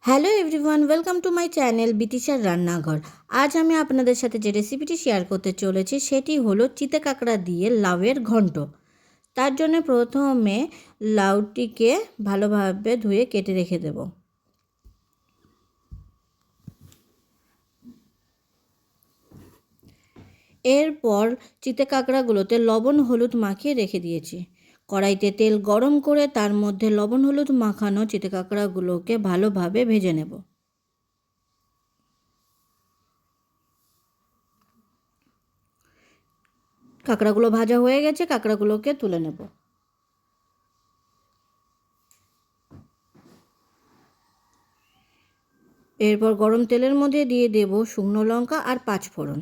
Hello everyone, welcome to my channel বিতিশার রান্নাঘর। আজ আমি আপনাদের সাথে যে রেসিপিটি শেয়ার করতে চলেছি সেটি হলো চিতে কাঁকড়া দিয়ে লাউয়ের ঘন্ট। তার জন্য প্রথমে লাউটিকে ভালোভাবে ধুয়ে কেটে রেখে দেব। এরপর চিতে কাঁকড়াগুলোতে লবণ হলুদ মাখিয়ে রেখে দিয়েছি। কড়াইতে তেল গরম করে তার মধ্যে লবণ হলুদ মাখানো চিতে কাঁকড়াগুলোকে ভালোভাবে ভেজে নেব। কাঁকড়াগুলো ভাজা হয়ে গেছে, কাঁকড়াগুলোকে তুলে নেব। এরপর গরম তেলের মধ্যে দিয়ে দেব শুকনো লঙ্কা আর পাঁচফোড়ন,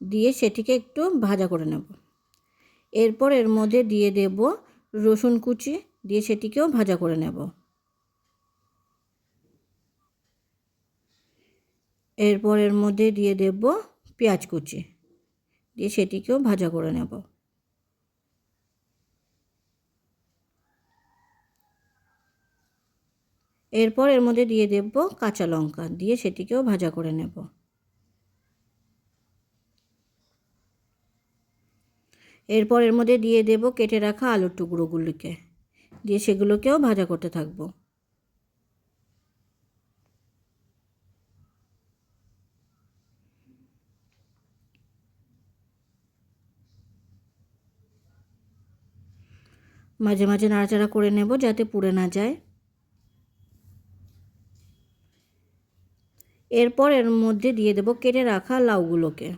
দিয়ে সেটিকে একটু ভাজা করে নেব। এরপর এর মধ্যে দিয়ে দেব রসুন কুচি, দিয়ে সেটিকেও ভাজা করে নেব। এরপর এর মধ্যে দিয়ে দেব পেঁয়াজ কুচি, দিয়ে সেটিকেও ভাজা করে নেব। এরপর এর মধ্যে দিয়ে দেব কাঁচা লঙ্কা, দিয়ে সেটিকেও ভাজা করে নেব। এরপর এর মধ্যে দিয়ে দেব কেটে রাখা আলুর টুকরোগুলিকে, দিয়ে সেগুলোকেও ভাজা করতে থাকবো। মাঝে মাঝে নাড়াচাড়া করে নেব যাতে পুড়ে না যায়। এরপর এর মধ্যে দিয়ে দেব কেটে রাখা লাউগুলোকে।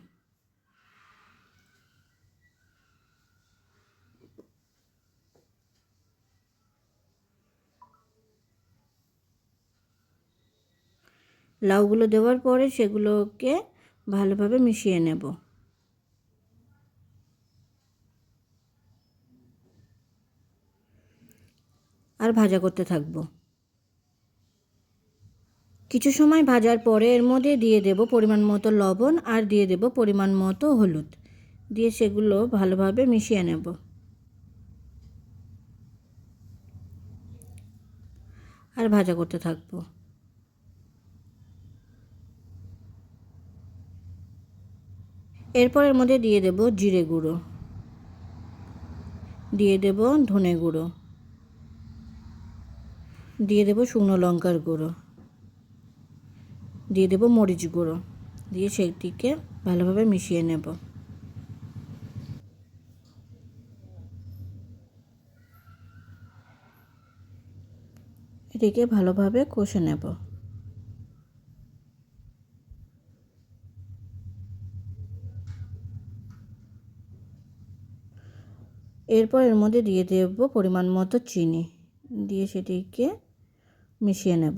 লাউগুলো দেওয়ার পরে সেগুলোকে ভালোভাবে মিশিয়ে নেব। আর ভাজা করতে থাকবো। কিছু সময় ভাজার পরে এর মধ্যে দিয়ে দেব পরিমাণ মতো লবণ আর দিয়ে দেব পরিমাণ মতো হলুদ, দিয়ে সেগুলো ভালোভাবে মিশিয়ে নেব। আর ভাজা করতে থাকবো। এরপর এর মধ্যে দিয়ে দেব জিরে গুঁড়ো, দিয়ে দেব ধনে গুঁড়ো, দিয়ে দেব শুকনো লঙ্কার গুঁড়ো, দিয়ে দেব মরিচ গুঁড়ো, দিয়ে সেটিকে ভালোভাবে মিশিয়ে নেব। এটিকে ভালোভাবে কষে নেব। এরপর এর মধ্যে দিয়ে দেব পরিমাণ মতো চিনি, দিয়ে সেটিকে মিশিয়ে নেব।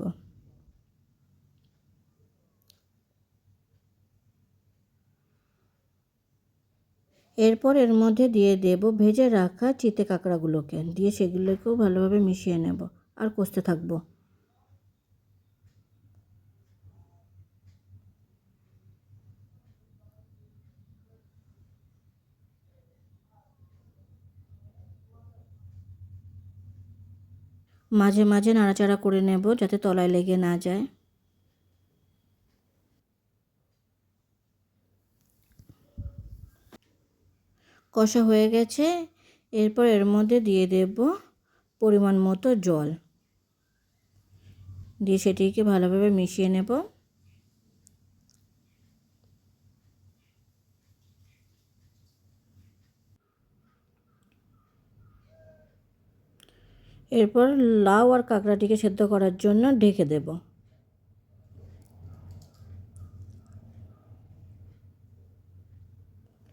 এরপর এর মধ্যে দিয়ে দেব ভেজে রাখা চিতে কাঁকড়াগুলোকে, দিয়ে সেগুলোকেও ভালোভাবে মিশিয়ে নেব আর কষতে থাকবো। মাঝে মাঝে নাড়াচাড়া করে নেব যাতে তলায় লেগে না যায়। কষা হয়ে গেছে। এরপর এর মধ্যে দিয়ে দেব পরিমাণ মতো জল, দিয়ে সেটিকে ভালোভাবে মিশিয়ে নেব। এরপর লাউ আর কাঁকড়াটিকে সেদ্ধ করার জন্য ঢেকে দেব।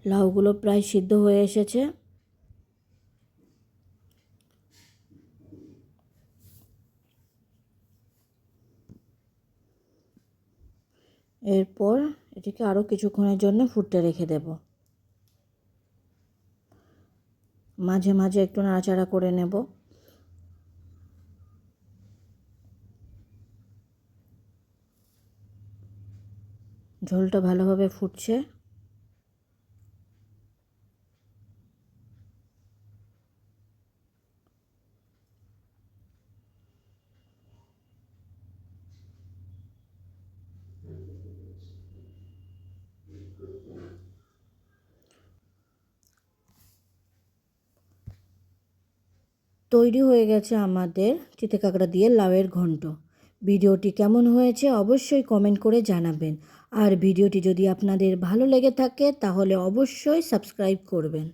লাউগুলো প্রায় সিদ্ধ হয়ে এসেছে। এরপর এটিকে আরও কিছুক্ষণের জন্য ফুটতে রেখে দেব। মাঝে মাঝে একটু নাড়াচাড়া করে নেব। ঝোলটা ভালোভাবে ফুটছে। তৈরি হয়ে গেছে আমাদের চিতে কাঁকড়া দিয়ে লাউয়ের ঘন্ট। ভিডিওটি কেমন হয়েছে অবশ্যই কমেন্ট করে জানাবেন। আর ভিডিওটি যদি আপনাদের ভালো লেগে থাকে তাহলে অবশ্যই সাবস্ক্রাইব করবেন।